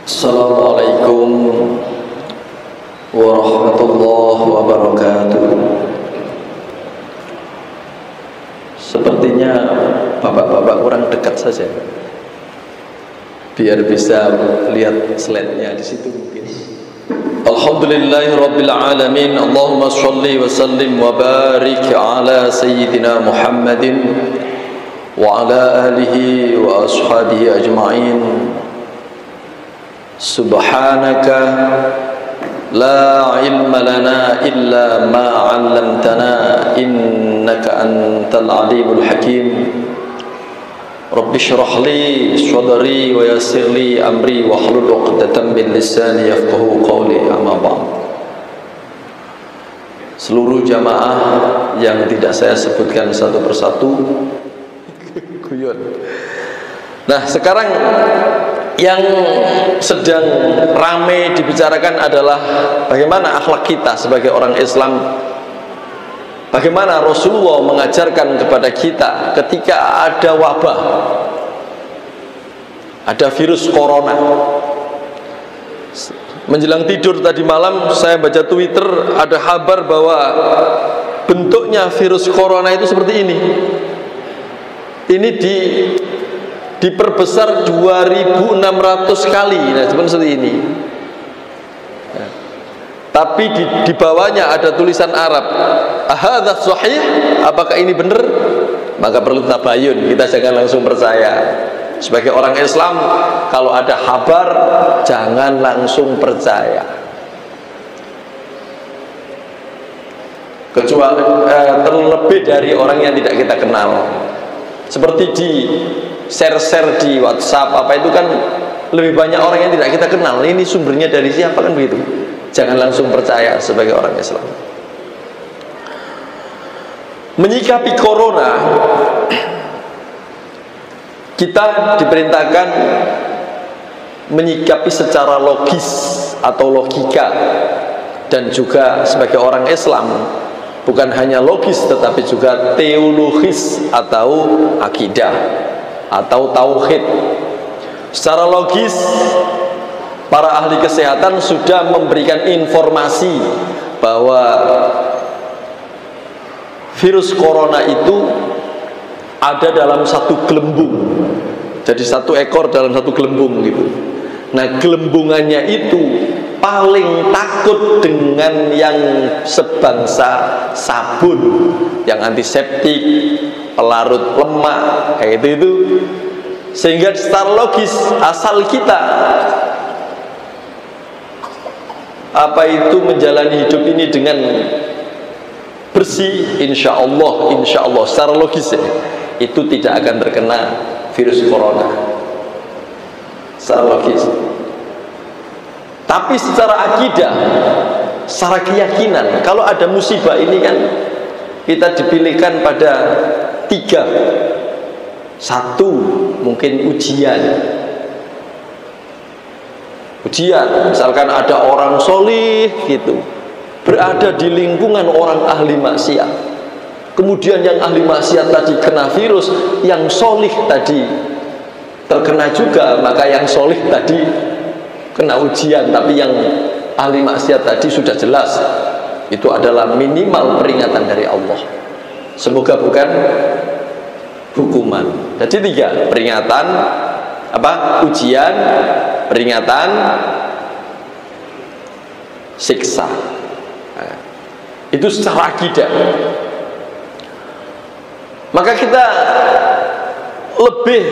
Assalamualaikum warahmatullahi wabarakatuh. Sepertinya bapak-bapak kurang dekat saja, biar bisa lihat slide-nya di situ mungkin. Alhamdulillahi rabbil alamin. Allahumma sholli wa sallim wa barik ala sayyidina Muhammadin wa ala alihi wa ashabihi ajma'in. Subhanaka la ilma lana illa ma 'allamtana innaka antal alimul hakim. Rabbi shrah li sadri wa yassir li amri wa hlul 'uqdatam min lisani yafqahu qawli. Amma ba'd. Seluruh jamaah yang tidak saya sebutkan satu persatu. Guyon. Nah, sekarang yang sedang ramai dibicarakan adalah bagaimana akhlak kita sebagai orang Islam. Bagaimana Rasulullah mengajarkan kepada kita ketika ada wabah, ada virus corona. Menjelang tidur tadi malam saya baca Twitter, ada kabar bahwa bentuknya virus corona itu seperti ini. Ini diperbesar 2600 kali. Nah, seperti ini. Tapi di bawahnya ada tulisan Arab. Ahadza sahih? Apakah ini benar? Maka perlu tabayun, kita jangan langsung percaya. Sebagai orang Islam, kalau ada kabar jangan langsung percaya. Kecuali terlebih dari orang yang tidak kita kenal. Seperti di share-share di WhatsApp apa itu kan lebih banyak orang yang tidak kita kenal. Ini sumbernya dari siapa kan begitu. Jangan langsung percaya sebagai orang Islam. Menyikapi corona, kita diperintahkan menyikapi secara logis atau logika, dan juga sebagai orang Islam bukan hanya logis tetapi juga teologis atau akidah atau tauhid. Secara logis, para ahli kesehatan sudah memberikan informasi bahwa virus corona itu ada dalam satu gelembung. Jadi satu ekor dalam satu gelembung gitu. Nah, gelembungannya itu paling takut dengan yang sebangsa sabun, yang antiseptik, pelarut lemak, kayak itu. Sehingga secara logis asal kita apa itu menjalani hidup ini dengan bersih, insya Allah secara logis ya, itu tidak akan terkena virus corona secara logis. Tapi secara akidah, secara keyakinan, kalau ada musibah ini kan kita dipilihkan pada 3. Satu, mungkin ujian, misalkan ada orang solih gitu, berada di lingkungan orang ahli maksiat, kemudian yang ahli maksiat tadi kena virus, yang solih tadi terkena juga, maka yang solih tadi kena ujian. Tapi yang ahli maksiat tadi sudah jelas itu adalah minimal peringatan dari Allah, semoga bukan hukuman. Jadi 3, peringatan, ujian, peringatan, siksa. Nah, itu secara akidah. Maka kita lebih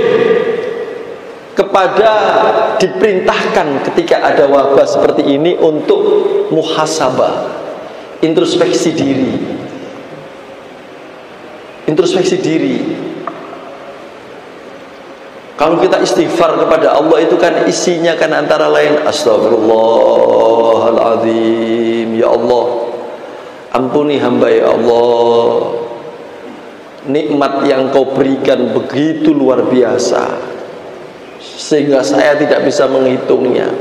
kepada diperintahkan ketika ada wabah seperti ini untuk muhasabah, introspeksi diri. Introspeksi diri. Kalau kita istighfar kepada Allah itu kan isinya kan antara lain Astaghfirullahaladzim, ya Allah, ampuni hamba ya Allah, nikmat yang kau berikan begitu luar biasa sehingga saya tidak bisa menghitungnya.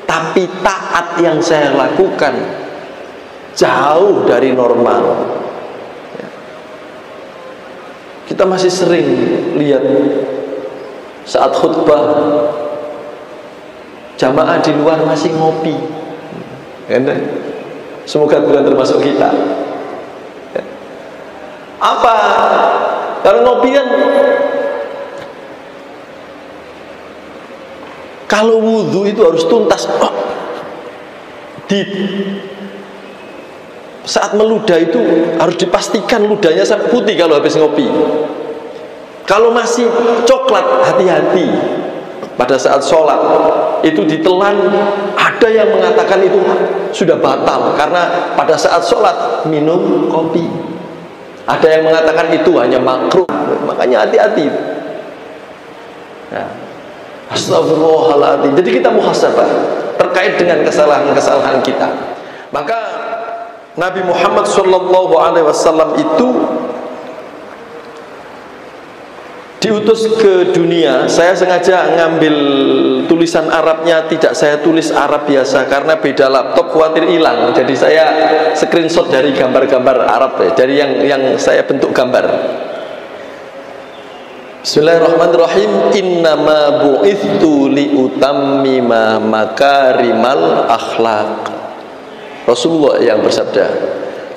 Tapi taat yang saya lakukan jauh dari normal. Kita masih sering lihat saat khutbah Jamaah di luar masih ngopi. Semoga bukan termasuk kita. Apa? Karena ngopi kan, kalau wudhu itu harus tuntas. Di saat meludah itu harus dipastikan ludahnya sampai putih kalau habis ngopi. Kalau masih coklat, hati-hati. Pada saat sholat itu ditelan, ada yang mengatakan itu sudah batal karena pada saat sholat minum kopi. Ada yang mengatakan itu hanya makruh. Makanya hati-hati. Nah, astagfirullahaladzim. Jadi kita muhasabah terkait dengan kesalahan-kesalahan kita. Maka Nabi Muhammad SAW itu diutus ke dunia. Saya sengaja ngambil tulisan Arabnya, tidak saya tulis Arab biasa karena beda laptop khawatir hilang. Jadi saya screenshot dari gambar-gambar Arab ya, dari yang saya bentuk gambar. Bismillahirrahmanirrahim. Innama bu'ithu liutammima makarimal akhlaq. Rasulullah yang bersabda,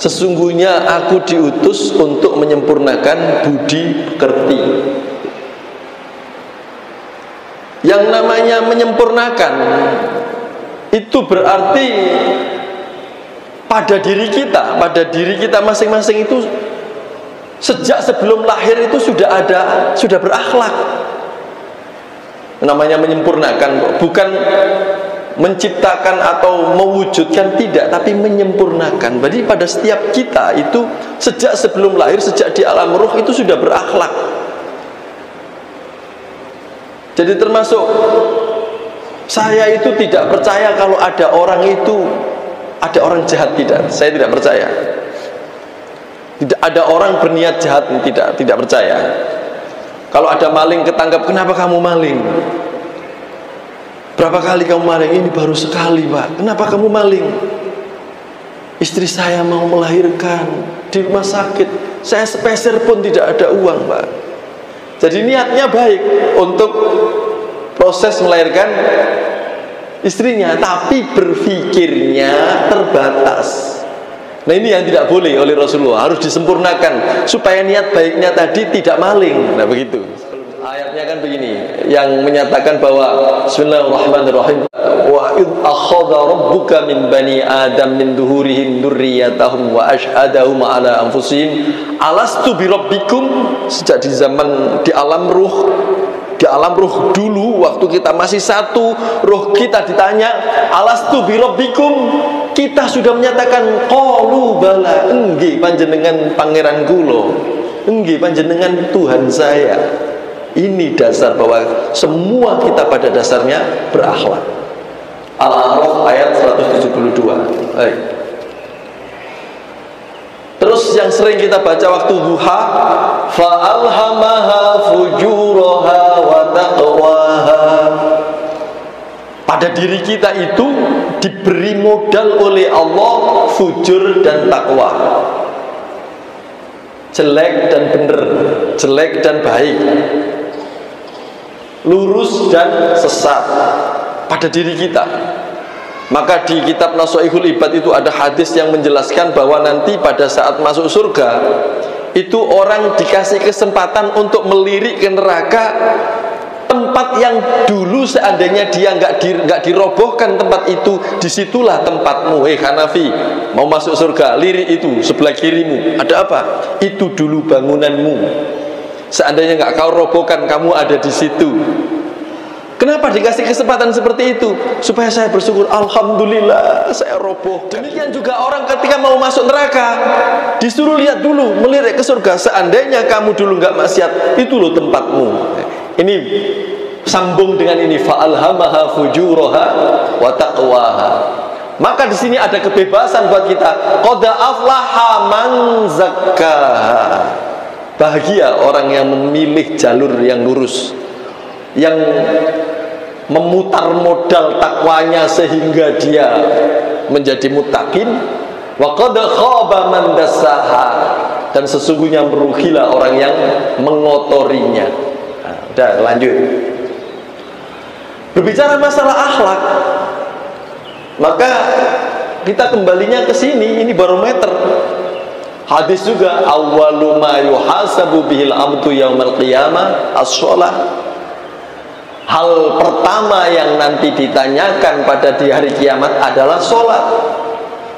sesungguhnya aku diutus untuk menyempurnakan budi pekerti. Yang namanya menyempurnakan itu berarti pada diri kita masing-masing itu sejak sebelum lahir itu sudah berakhlak. Namanya menyempurnakan, bukan menciptakan atau mewujudkan, tidak, tapi menyempurnakan. Jadi pada setiap kita itu sejak sebelum lahir, sejak di alam ruh itu sudah berakhlak. Jadi termasuk saya itu tidak percaya kalau ada orang jahat, tidak. Saya tidak percaya. Tidak ada orang berniat jahat, tidak percaya. Kalau ada maling ketangkap, kenapa kamu maling? Berapa kali kamu maling? Ini baru sekali, Pak. Kenapa kamu maling? Istri saya mau melahirkan di rumah sakit. Saya sepeser pun tidak ada uang, Pak. Jadi niatnya baik untuk proses melahirkan istrinya, tapi berpikirnya terbatas. Nah ini yang tidak boleh oleh Rasulullah, harus disempurnakan supaya niat baiknya tadi tidak maling. Nah begitu. Ayatnya kan begini, yang menyatakan bahwa Bismillahirrahmanirrahim, wa id akhadha rabbuka min bani adam min duhurihim dzurriyyatahum wa ashhadahum ala anfusihim alastu bi rabbikum. Sejak di zaman di alam ruh dulu, waktu kita masih satu, ruh kita ditanya alastu bi rabbikum, kita sudah menyatakan qalu bala, enggih panjenengan pangeran kula, enggih panjenengan Tuhan saya. Ini dasar bahwa semua kita pada dasarnya berakhlak. Al-A'raf ayat 172. Baik. Terus yang sering kita baca waktu duha, fa'alhamaha fujuraha wa taqwaha. Pada diri kita itu diberi modal oleh Allah fujur dan takwa. Jelek dan benar, jelek dan baik, lurus dan sesat pada diri kita. Maka di kitab Nashihul Ibad itu ada hadis yang menjelaskan bahwa nanti pada saat masuk surga itu orang dikasih kesempatan untuk melirik ke neraka, tempat yang dulu seandainya dia nggak dirobohkan tempat itu, disitulah tempatmu. Hanafi, mau masuk surga, lirik itu sebelah kirimu, ada apa? Itu dulu bangunanmu. Seandainya nggak kau robohkan, kamu ada di situ. Kenapa dikasih kesempatan seperti itu? Supaya saya bersyukur, alhamdulillah saya roboh. Demikian juga orang ketika mau masuk neraka, disuruh lihat dulu, melirik ke surga. Seandainya kamu dulu nggak maksiat, itu loh tempatmu. Ini sambung dengan ini, fa'alhamaha fujuraha wa taqwaha. Maka di sini ada kebebasan buat kita. Qad aflaha man zakkaha. Bahagia orang yang memilih jalur yang lurus, yang memutar modal takwanya sehingga dia menjadi muttaqin. Wa qad khaba man dassaha, dan sesungguhnya merugilah orang yang mengotorinya. Nah, udah lanjut. Berbicara masalah akhlak, maka kita kembalinya ke sini, ini barometer. Hadis juga, awwalu ma yuhasabu bihil abdu yaumal qiyamah as-shalah. Hal pertama yang nanti ditanyakan pada di hari kiamat adalah sholat.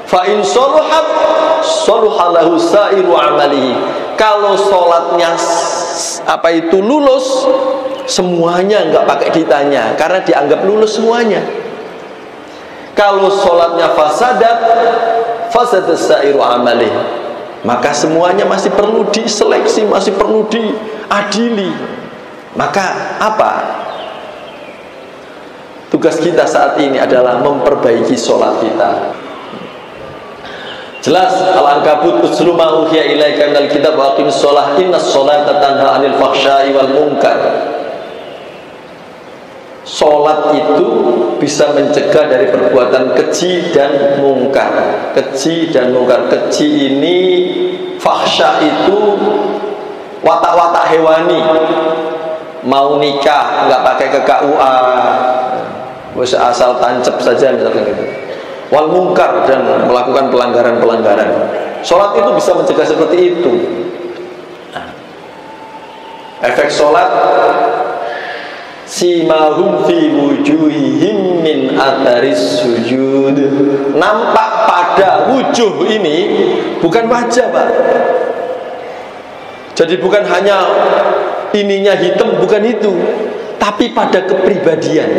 Fa in sholuhat sholuhalahu sa'iru amalihi. Kalau sholatnya lulus, semuanya nggak pakai ditanya, karena dianggap lulus semuanya. Kalau sholatnya fasadat sa'iru amalihi, maka semuanya masih perlu diseleksi, masih perlu diadili. Maka apa? Tugas kita saat ini adalah memperbaiki sholat kita. Jelas, Al-Ankabut uslu ma uhiya ilaika minal kitab wa aqimis sholah innas sholata tanha 'anil fahsya'i wal munkar. Sholat itu bisa mencegah dari perbuatan keji dan mungkar. Keji dan mungkar. Keji ini, fahsya itu watak-watak hewani. Mau nikah nggak pakai ke KUA, asal tancap saja misalkan gitu. Wal mungkar, dan melakukan pelanggaran-pelanggaran. Sholat itu bisa mencegah seperti itu. Nah, efek sholat, simahum fi wujuhihim min atharis sujud. Nampak pada wujuh ini, bukan wajah, Pak. Jadi bukan hanya ininya hitam, bukan itu, tapi pada kepribadian.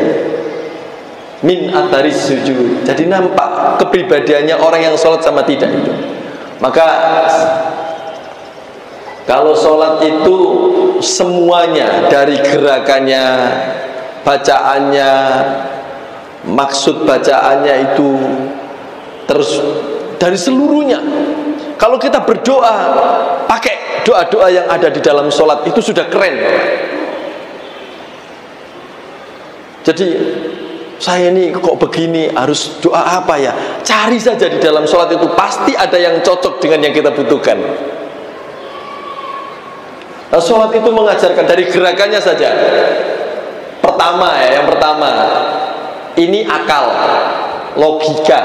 Min atharis sujud. Jadi nampak kepribadiannya orang yang sholat sama tidak itu. Maka kalau sholat itu semuanya, dari gerakannya, bacaannya, maksud bacaannya itu, terus dari seluruhnya. Kalau kita berdoa pakai doa-doa yang ada di dalam sholat, itu sudah keren. Jadi saya ini kok begini, harus doa apa ya? Cari saja di dalam sholat itu, pasti ada yang cocok dengan yang kita butuhkan. Nah, sholat itu mengajarkan dari gerakannya saja. Pertama ya, yang pertama, ini akal, logika.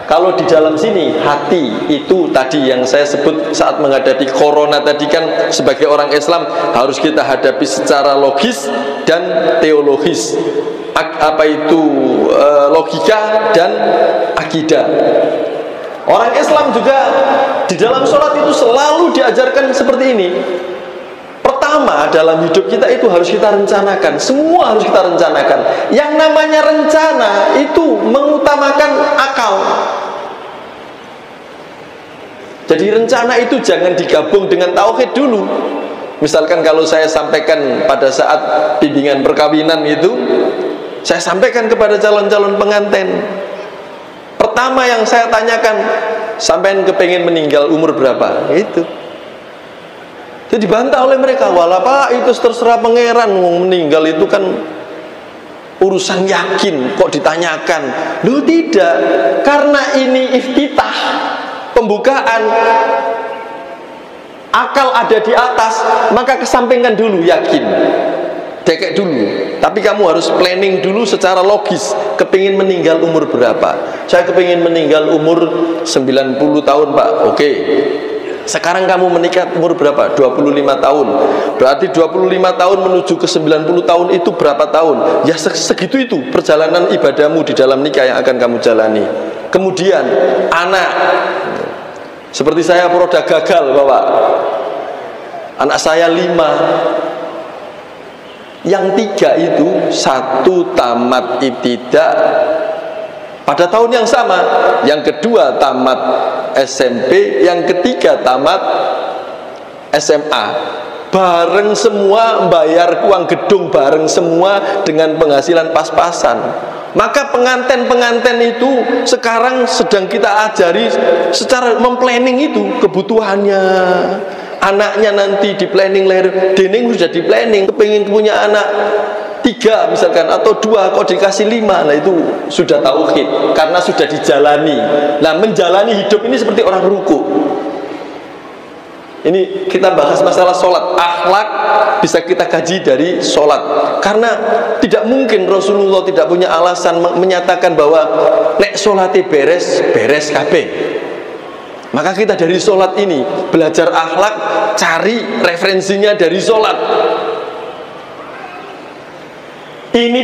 Kalau di dalam sini hati, itu tadi yang saya sebut saat menghadapi corona tadi kan, sebagai orang Islam harus kita hadapi secara logis dan teologis. Apa itu logika dan akidah. Orang Islam juga di dalam sholat itu selalu diajarkan seperti ini. Pertama, dalam hidup kita itu harus kita rencanakan. Semua harus kita rencanakan. Yang namanya rencana itu mengutamakan akal. Jadi rencana itu jangan digabung dengan tauhid dulu. Misalkan kalau saya sampaikan pada saat bimbingan perkawinan itu, saya sampaikan kepada calon-calon pengantin. Pertama yang saya tanyakan, sampean kepengen meninggal umur berapa? Itu. Jadi dibantah oleh mereka, "Walah Pak, itu terserah pangeran, meninggal itu kan urusan yakin, kok ditanyakan?" Loh tidak, karena ini iftitah, pembukaan, akal ada di atas, maka kesampingkan dulu yakin, dekek dulu. Tapi kamu harus planning dulu secara logis. Kepingin meninggal umur berapa? Saya kepingin meninggal umur 90 tahun Pak. Oke. Sekarang kamu menikah umur berapa? 25 tahun. Berarti 25 tahun menuju ke 90 tahun itu berapa tahun? Ya segitu itu perjalanan ibadahmu di dalam nikah yang akan kamu jalani. Kemudian anak. Seperti saya produk gagal Bapak. Anak saya 5. Yang 3 itu 1 tamat ibtidak pada tahun yang sama, yang kedua tamat SMP, yang ketiga tamat SMA. Bareng semua, bayar uang gedung bareng semua dengan penghasilan pas-pasan. Maka pengantin-pengantin itu sekarang sedang kita ajari secara memplanning itu kebutuhannya. Anaknya nanti di planning lahir, dening sudah di planning, kepingin punya anak 3 misalkan atau 2, kok dikasih 5. Nah itu sudah tauhid, karena sudah dijalani. Nah menjalani hidup ini seperti orang ruku. Ini kita bahas masalah sholat. Akhlak bisa kita kaji dari sholat. Karena tidak mungkin Rasulullah tidak punya alasan menyatakan bahwa nek sholatnya beres, beres kabeh. Maka kita dari sholat ini belajar akhlak, cari referensinya dari sholat. Ini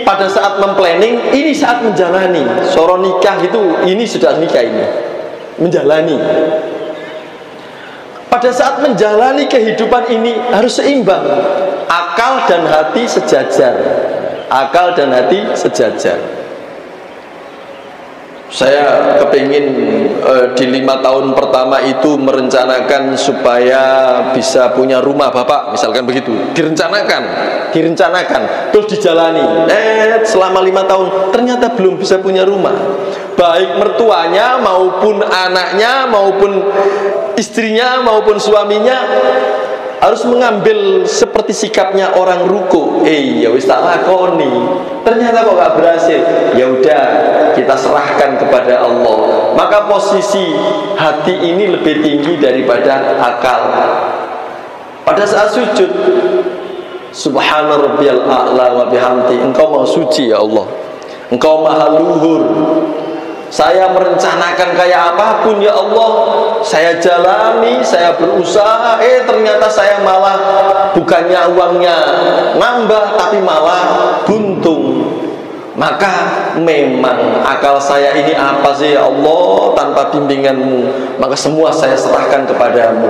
pada saat memplanning, ini saat menjalani. Soro nikah itu, ini sudah nikah ini, menjalani. Pada saat menjalani kehidupan ini harus seimbang. Akal dan hati sejajar. Akal dan hati sejajar. Saya kepingin di 5 tahun pertama itu merencanakan supaya bisa punya rumah bapak, misalkan begitu. Direncanakan, terus dijalani. Selama 5 tahun ternyata belum bisa punya rumah. Baik mertuanya maupun anaknya maupun istrinya maupun suaminya harus mengambil seperti sikapnya orang ruku. Ya wis tak lakoni. Ternyata kok gak berhasil. Ya udah, kita serahkan kepada Allah. Maka posisi hati ini lebih tinggi daripada akal. Pada saat sujud, Subhana rabbiyal a'la wa bihamdi, Engkau maha suci ya Allah, Engkau maha luhur. Saya merencanakan kayak apapun ya Allah, saya jalani, saya berusaha, ternyata saya malah bukannya uangnya nambah tapi malah buntung. Maka memang akal saya ini apa sih ya Allah, tanpa bimbinganmu, maka semua saya serahkan kepadamu.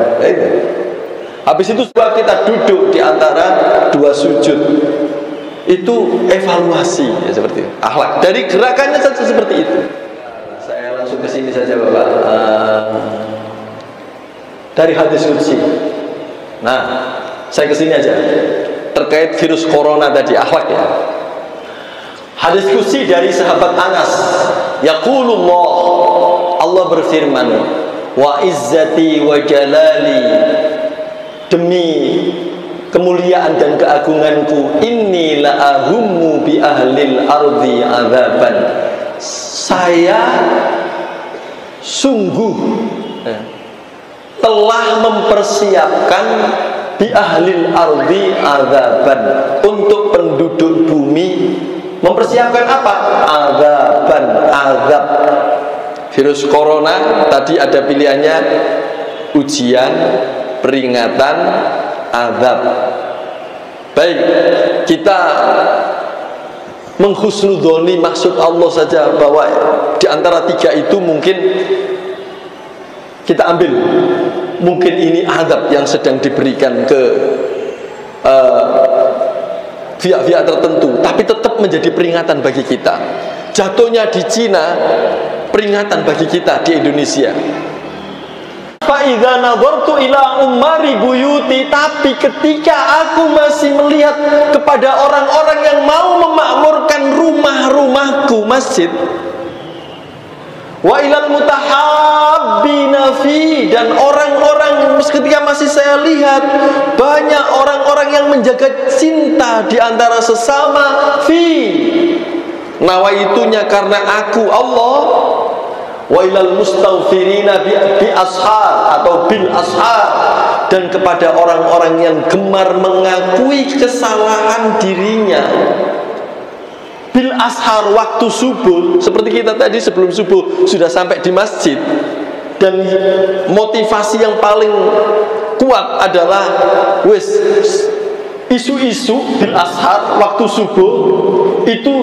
Habis itu sebab kita duduk di antara dua sujud, itu evaluasi ya, seperti itu. Akhlak dari gerakannya saja seperti itu. Saya langsung ke sini saja Bapak. Dari hadis qudsi. Nah, saya ke sini aja. Terkait virus corona tadi, akhlak ya. Hadis qudsi dari sahabat Anas. Yaqulullah, Allah berfirman, wa izzati wa jalali, demi kemuliaan dan keagunganku, inni la'ahummu bi ahlil ardi azaban, saya sungguh telah mempersiapkan bi ahlil ardi azaban, untuk penduduk bumi. Mempersiapkan apa? Azaban, azab. Virus corona tadi ada pilihannya ujian, peringatan, azab. Baik, kita menghusnudzoni maksud Allah saja, bahwa di antara tiga itu mungkin kita ambil, mungkin ini azab yang sedang diberikan ke pihak-pihak tertentu, tapi tetap menjadi peringatan bagi kita. Jatuhnya di Cina, peringatan bagi kita di Indonesia. Fa'idza nadhartu ila ummari buyuti, tapi ketika aku masih melihat kepada orang-orang yang mau memakmurkan rumah-rumahku, masjid, wa ilal mutahabbina fi, dan orang-orang, ketika masih saya lihat banyak orang-orang yang menjaga cinta di antara sesama, fi, nawaitunya karena aku Allah, wa ilal mustaghfirina bi ashar atau bil ashar, dan kepada orang-orang yang gemar mengakui kesalahan dirinya bil ashar, waktu subuh. Seperti kita tadi sebelum subuh sudah sampai di masjid, dan motivasi yang paling kuat adalah wis isu-isu bil ashar, waktu subuh itu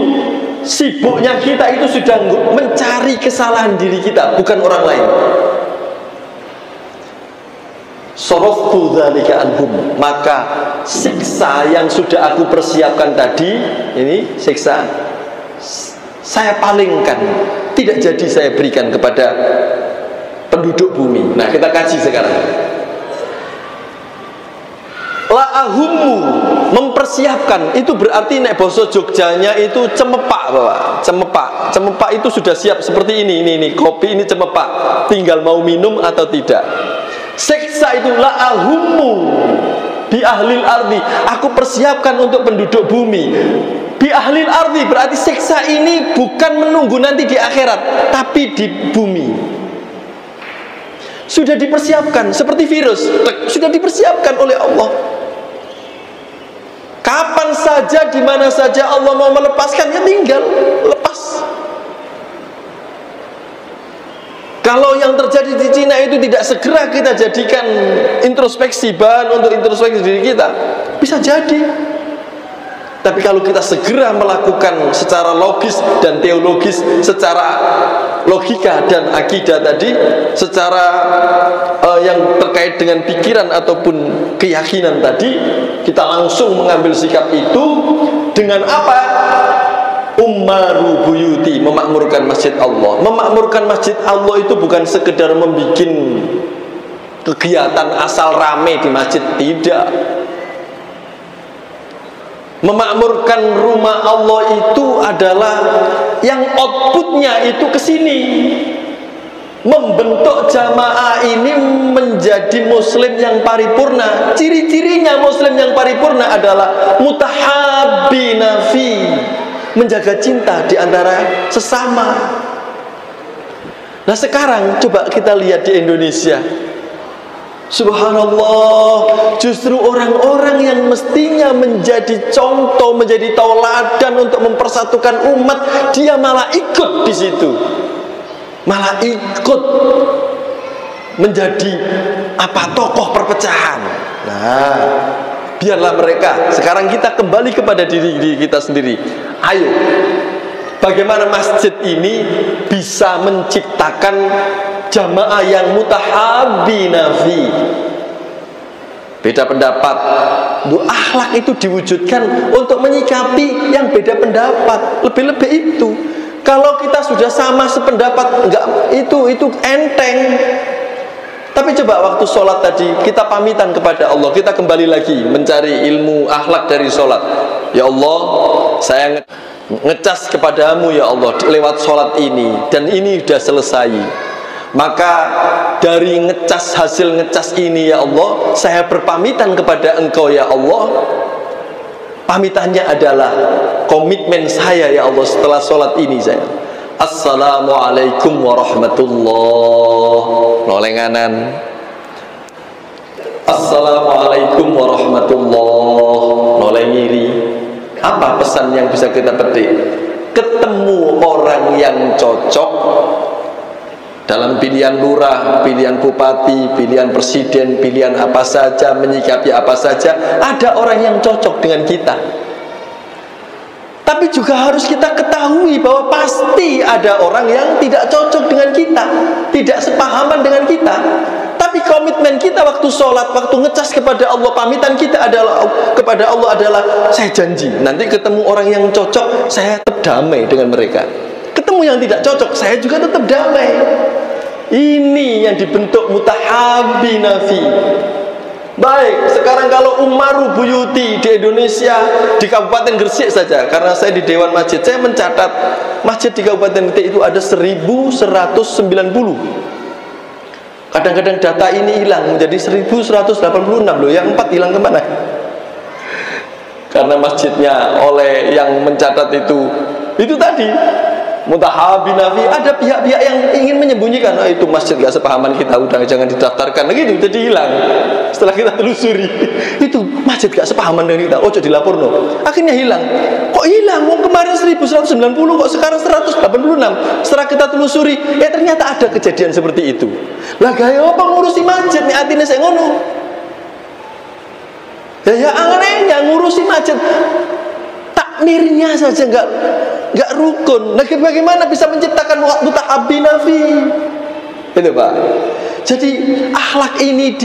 sibuknya kita itu sudah mencari kesalahan diri kita, bukan orang lain. Saraftu dzalika anhum, maka siksa yang sudah aku persiapkan tadi, ini siksa, saya palingkan, tidak jadi saya berikan kepada penduduk bumi. Nah, kita kaji sekarang. La'ahummu, mempersiapkan, itu berarti nek basa Jogjanya itu cemepak, Bapak. Cemepak itu sudah siap seperti ini kopi ini cemepak, tinggal mau minum atau tidak. Siksa itu la'ahummu bi ahlil ardi, aku persiapkan untuk penduduk bumi. Bi ahlil ardi berarti siksa ini bukan menunggu nanti di akhirat, tapi di bumi. Sudah dipersiapkan seperti virus, sudah dipersiapkan oleh Allah. Kapan saja, di mana saja Allah mau melepaskannya, tinggal lepas. Kalau yang terjadi di Cina itu tidak segera kita jadikan introspeksi, bahan untuk introspeksi diri kita, bisa jadi. Tapi kalau kita segera melakukan secara logis dan teologis, secara logika dan akidah tadi, secara yang terkait dengan pikiran ataupun keyakinan tadi, kita langsung mengambil sikap itu dengan apa? Ummaru buyuti, memakmurkan masjid Allah. Memakmurkan masjid Allah itu bukan sekedar membuat kegiatan asal rame di masjid, tidak. Memakmurkan rumah Allah itu adalah yang outputnya itu ke sini, membentuk jamaah ini menjadi muslim yang paripurna. Ciri-cirinya muslim yang paripurna adalah mutahabbina fi, menjaga cinta di antara sesama. Nah sekarang coba kita lihat di Indonesia. Subhanallah, justru orang-orang yang mestinya menjadi contoh, menjadi tauladan untuk mempersatukan umat, dia malah ikut di situ, malah ikut menjadi tokoh perpecahan. Nah, biarlah mereka. Sekarang kita kembali kepada diri kita sendiri. Ayo, bagaimana masjid ini bisa menciptakan jamaah yang mutahabbina fi. Beda pendapat, akhlak itu diwujudkan untuk menyikapi yang beda pendapat. Lebih-lebih itu. Kalau kita sudah sama sependapat, enggak, itu enteng. Tapi coba waktu sholat tadi kita pamitan kepada Allah, kita kembali lagi mencari ilmu akhlak dari sholat. Ya Allah, saya ngecas kepadamu ya Allah lewat sholat ini, dan ini sudah selesai. Maka dari ngecas, hasil ngecas ini ya Allah, saya berpamitan kepada Engkau ya Allah. Pamitannya adalah komitmen saya ya Allah setelah sholat ini saya. Assalamualaikum warahmatullahi wabarakatuh. Assalamualaikum warahmatullahi wabarakatuh. Apa pesan yang bisa kita petik? Ketemu orang yang cocok dalam pilihan lurah, pilihan bupati, pilihan presiden, pilihan apa saja, menyikapi apa saja, ada orang yang cocok dengan kita. Tapi juga harus kita ketahui bahwa pasti ada orang yang tidak cocok dengan kita, tidak sepahaman dengan kita. Tapi komitmen kita waktu sholat, waktu ngecas kepada Allah, pamitan kita adalah kepada Allah adalah, saya janji nanti ketemu orang yang cocok, saya tetap damai dengan mereka. Ketemu yang tidak cocok, saya juga tetap damai. Ini yang dibentuk mutahabbina fi. Baik, sekarang kalau Ummaru Buyuti di Indonesia, di Kabupaten Gresik saja, karena saya di Dewan Masjid, saya mencatat masjid di Kabupaten Gresik itu ada 1190. Kadang-kadang data ini hilang menjadi 1186 loh, yang 4 hilang kemana? Karena masjidnya oleh yang mencatat itu tadi mutahabbina fi. Ada pihak-pihak yang ingin menyembunyikan, oh, itu masjid gak sepahaman kita, udah jangan didaftarkan gitu, jadi hilang. Setelah kita telusuri, itu masjid gak sepahaman dengan kita, ojo dilaporno, akhirnya hilang. Kok hilang? Mau kemarin 1190, kok sekarang 186. Setelah kita telusuri, ternyata ada kejadian seperti itu. Lah gaya apa ngurusi masjid nih, atine saya ngono. Ya anehnya ngurusi masjid, takmirnya saja nggak rukun. Nah, bagaimana bisa menciptakan mutahabbina fi? Itu Pak. Jadi akhlak ini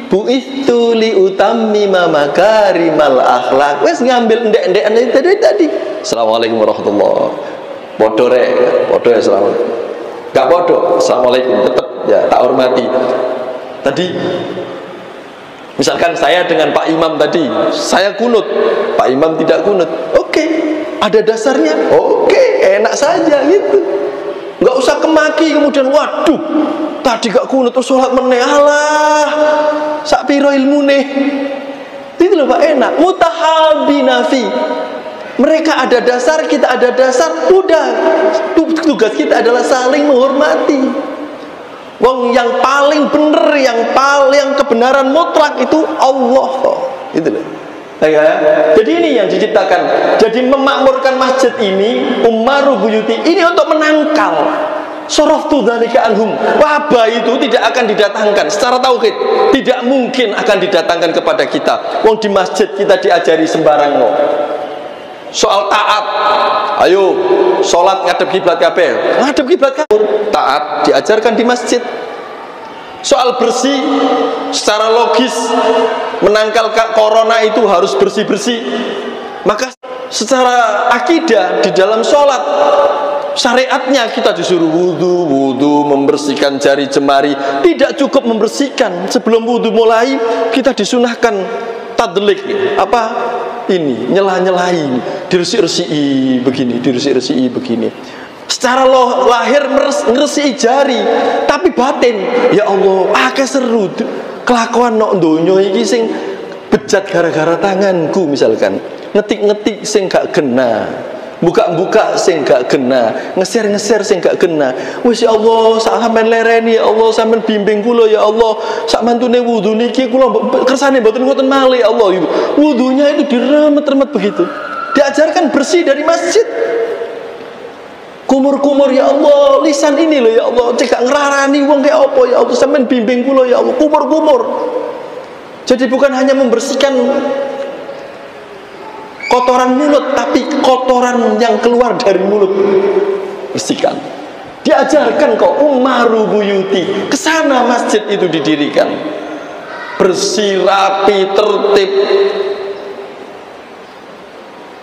bu'itsu li utammima makarimal akhlak. Wes ngambil ndek-ndekan tadi. Assalamualaikum warahmatullahi wabarakatuh. Podo ya assalamualaikum. Enggak podo, assalamualaikum tetap ya tak hormati. Tadi misalkan saya dengan Pak Imam tadi, saya kunut, Pak Imam tidak kunut. Oke, ada dasarnya. Oke, enak saja gitu. Enggak usah kemaki kemudian waduh, tadi gak kunut terus sholat meneh. Alah, sak piro ilmune. Itu loh Pak, enak. Mutahabbina fi. Mereka ada dasar, kita ada dasar, udah. Tugas kita adalah saling menghormati. Wong yang paling bener, yang paling kebenaran mutlak itu Allah kok. Itu loh. Ya. Jadi ini yang diciptakan. Jadi memakmurkan masjid ini, umaru buyuti ini untuk menangkal soroftu dzalika anhum. Wabah itu tidak akan didatangkan secara tauhid. Tidak mungkin akan didatangkan kepada kita. Wong di masjid kita diajari sembarang kok. Soal taat, ayo sholat ngadep kiblat kabeh, ngadep kiblat kabeh, taat diajarkan di masjid. Soal bersih, secara logis menangkal corona itu harus bersih-bersih. Maka secara akidah di dalam sholat syariatnya kita disuruh wudu, membersihkan jari jemari. Tidak cukup membersihkan, sebelum wudu mulai kita disunahkan tadlik, apa ini, nyelah-nyelahi, diresik-resiki begini, diresik-resiki begini. Secara lahir ngeresiki jari, tapi batin, ya Allah, akeh seru kelakuan nok donya iki sing bejat gara-gara tanganku, misalkan ngetik-ngetik sing gak kena, buka-buka sing gak kena, ngeser-ngeser sing gak kena. Wis ya Allah, sak sampean lereni ya Allah, sampean bimbing kula ya Allah. Sak mantune wudu niki kula kersane mboten ngoten malih ya Allah. Wudunya itu diremet-remet begitu. Diajarkan bersih dari masjid. Kumur-kumur ya Allah, lisan ini loh ya Allah, cek gak ngerarani wong kayak apa ya Allah, sampean bimbing kula ya Allah. Kumur-kumur. Jadi bukan hanya membersihkan kotoran mulut, tapi kotoran yang keluar dari mulut bersihkan. Diajarkan kok umaru buyuti, kesana masjid itu didirikan, bersih, rapi, tertib,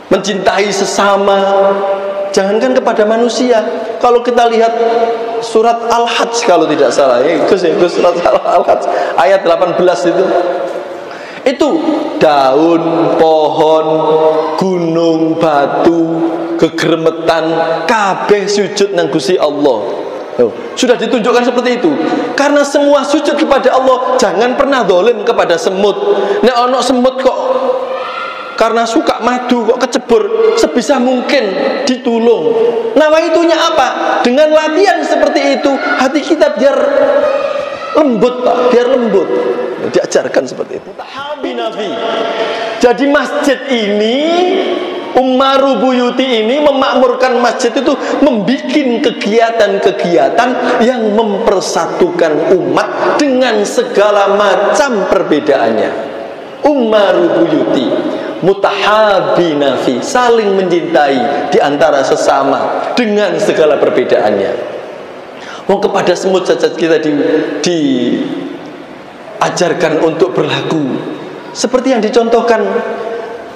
mencintai sesama. Jangankan kepada manusia. Kalau kita lihat surat Al-Hajj kalau tidak salah, surat Al-Hajj ayat 18 itu daun, pohon, gunung, batu, kegermetan, kabeh sujud nang Gusti Allah. Sudah ditunjukkan seperti itu. Karena semua sujud kepada Allah. Jangan pernah dolim kepada semut. Nek ono semut kok karena suka madu kok kecebur, sebisa mungkin ditulung. Nawaitunya apa? Dengan latihan seperti itu, hati kita biar lembut, Pak, biar lembut. Diajarkan seperti itu. Jadi masjid ini, umaru buyuti ini, memakmurkan masjid itu membuat kegiatan-kegiatan yang mempersatukan umat dengan segala macam perbedaannya. Umaru buyuti, mutahabina fi, saling mencintai di antara sesama dengan segala perbedaannya. Wong kepada semut saja kita diajarkan untuk berlaku seperti yang dicontohkan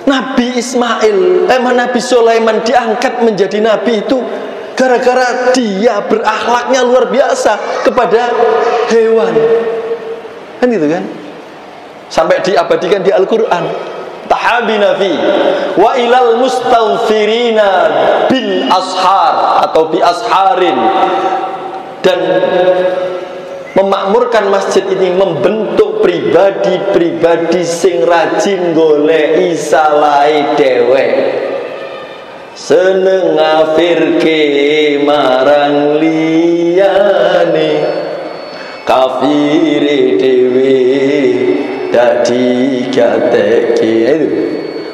Nabi Ismail, Nabi Sulaiman diangkat menjadi nabi itu gara-gara dia berakhlaknya luar biasa kepada hewan. Kan gitu kan? Sampai diabadikan di Al-Quran. Tahabina fi wa ilal mustaghfirina bil ashar atau bi asharin. Dan memakmurkan masjid ini membentuk pribadi-pribadi sing rajin goleki salahe dhewe, seneng ngafirke marang liyane, kafire dhewe dadi gateke. Itu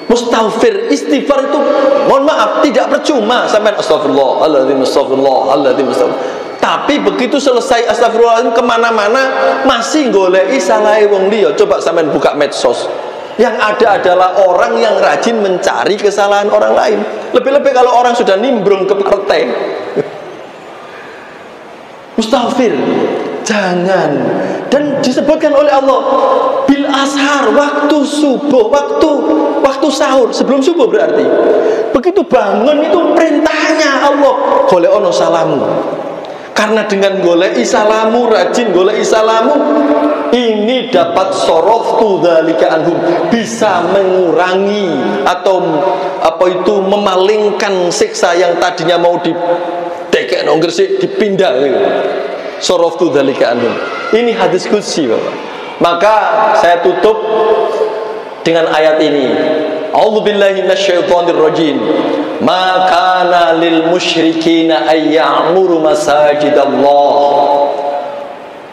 mustaghfir, istighfar itu mohon maaf tidak percuma sampai astagfirullahaladzim, astagfirullahaladzim, astagfirullah. Tapi begitu selesai astagfirullahaladzim kemana-mana masih goleki salahe wong liya. Coba sampean buka medsos, yang ada adalah orang yang rajin mencari kesalahan orang lain. Lebih-lebih kalau orang sudah nimbrung ke partai. Mustaghfir, jangan. Dan disebutkan oleh Allah bil ashar, waktu subuh, waktu sahur, sebelum subuh berarti. Begitu bangun itu perintahnya Allah, golek ono salamu. Karena dengan goleki salamu, rajin goleki salamu, ini dapat soroftu dzalika anhum, bisa mengurangi atau memalingkan siksa yang tadinya mau ditekek nonggersik dipindah gitu. Soroftu dzalika anhum. Ini hadis qudsi, Bapak. Maka saya tutup dengan ayat ini. A'udzubillahi minasyaitonir rajim. Ma kana lil musyrikina ay ya'muru masajidallah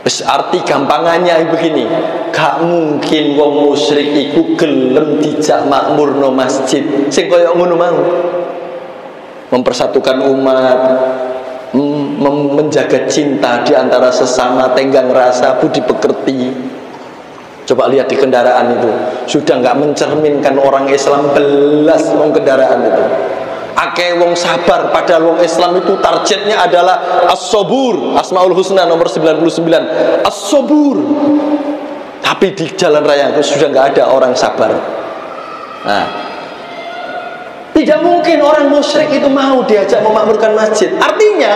Arti gampangannya begini, gak mungkin wong musyrik iku gelem dijak makmurno masjid sing kaya ngono mau. Mempersatukan umat, menjaga cinta di antara sesama, tenggang rasa, budi pekerti. Coba lihat di kendaraan itu, sudah nggak mencerminkan orang Islam belas wong kendaraan itu. Akeh wong sabar, padahal wong Islam itu targetnya adalah as-sabur, Asmaul Husna nomor 99, as-sabur. Tapi di jalan raya itu sudah nggak ada orang sabar. Nah, tidak mungkin orang musyrik itu mau diajak memakmurkan masjid. Artinya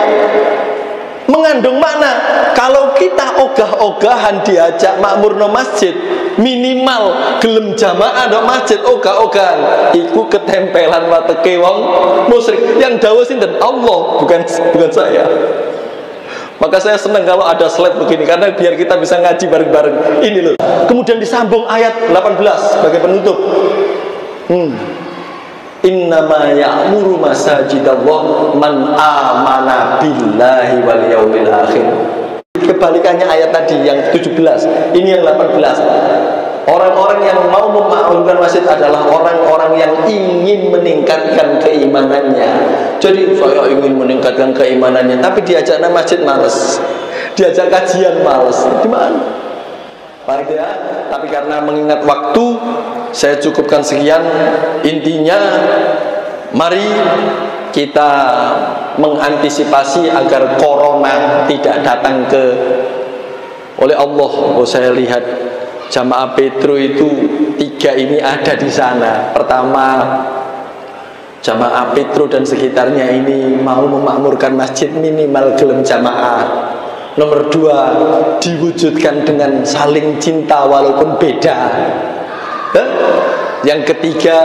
mengandung makna, kalau kita ogah-ogahan diajak makmurno masjid, minimal gelem jamaah do masjid ogah-ogahan, iku ketempelan wateke wong musyrik. Yang dawuh sinten? Allah, bukan saya. Maka saya senang kalau ada slide begini, karena biar kita bisa ngaji bareng-bareng. Ini loh. Kemudian disambung ayat 18 sebagai penutup. Innama ya'muru masajidallah man amana billahi wal yaumil akhir. Kebalikannya ayat tadi yang 17, ini yang 18. Orang-orang yang mau memakmurkan masjid adalah orang-orang yang ingin meningkatkan keimanannya. Jadi saya ingin meningkatkan keimanannya, tapi diajak ke masjid males, diajak kajian males. Gimana? Baik ya, tapi karena mengingat waktu, saya cukupkan sekian. Intinya, mari kita mengantisipasi agar corona tidak datang oleh Allah. Oh, saya lihat jamaah Petro itu 3 ini ada di sana. Pertama, jamaah Petro dan sekitarnya ini mau memakmurkan masjid, minimal gelem jamaah. Nomor 2, diwujudkan dengan saling cinta walaupun beda. Yang ketiga,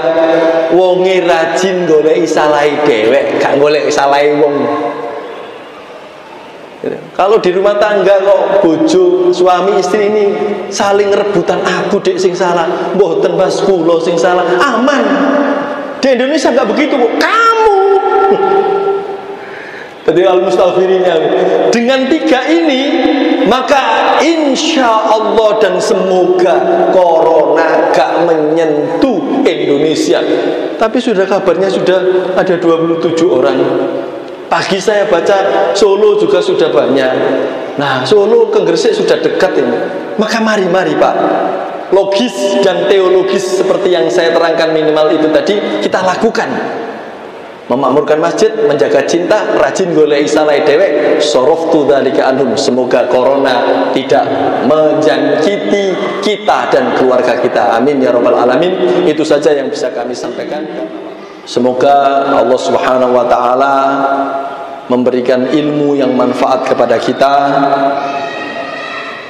wonge rajin goleki salahe dhewek, gak golek salahe wong. Kalau di rumah tangga kok bojo, suami istri ini saling rebutan, aku dek sing salah, mboten Mas kula sing salah. Aman. Di Indonesia enggak begitu, Bu. Kamu. Jadi al-mustaghfirina. Dengan 3 ini, maka insya Allah dan semoga corona gak menyentuh Indonesia. Tapi sudah kabarnya sudah ada 27 orang. Pagi saya baca Solo juga sudah banyak. Nah, Solo ke Gresik sudah dekat ini. Maka mari Pak, logis dan teologis seperti yang saya terangkan minimal itu tadi kita lakukan. Memakmurkan masjid, menjaga cinta, rajin golek saleh dewek, soroftu dzalika anhum. Semoga corona tidak menjangkiti kita dan keluarga kita. Amin ya rabbal alamin. Itu saja yang bisa kami sampaikan. Semoga Allah Subhanahu wa taala memberikan ilmu yang manfaat kepada kita.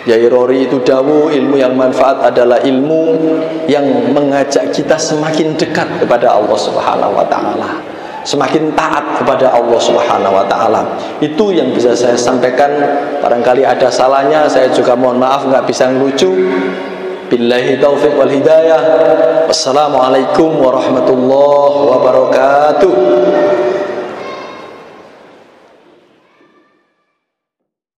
Yai Rory itu dawuh, ilmu yang manfaat adalah ilmu yang mengajak kita semakin dekat kepada Allah Subhanahu wa taala, semakin taat kepada Allah Subhanahu wa taala. Itu yang bisa saya sampaikan. Barangkali ada salahnya, saya juga mohon maaf nggak bisa ngelucu. Billahi taufiq wal hidayah. Wassalamualaikum warahmatullahi wabarakatuh.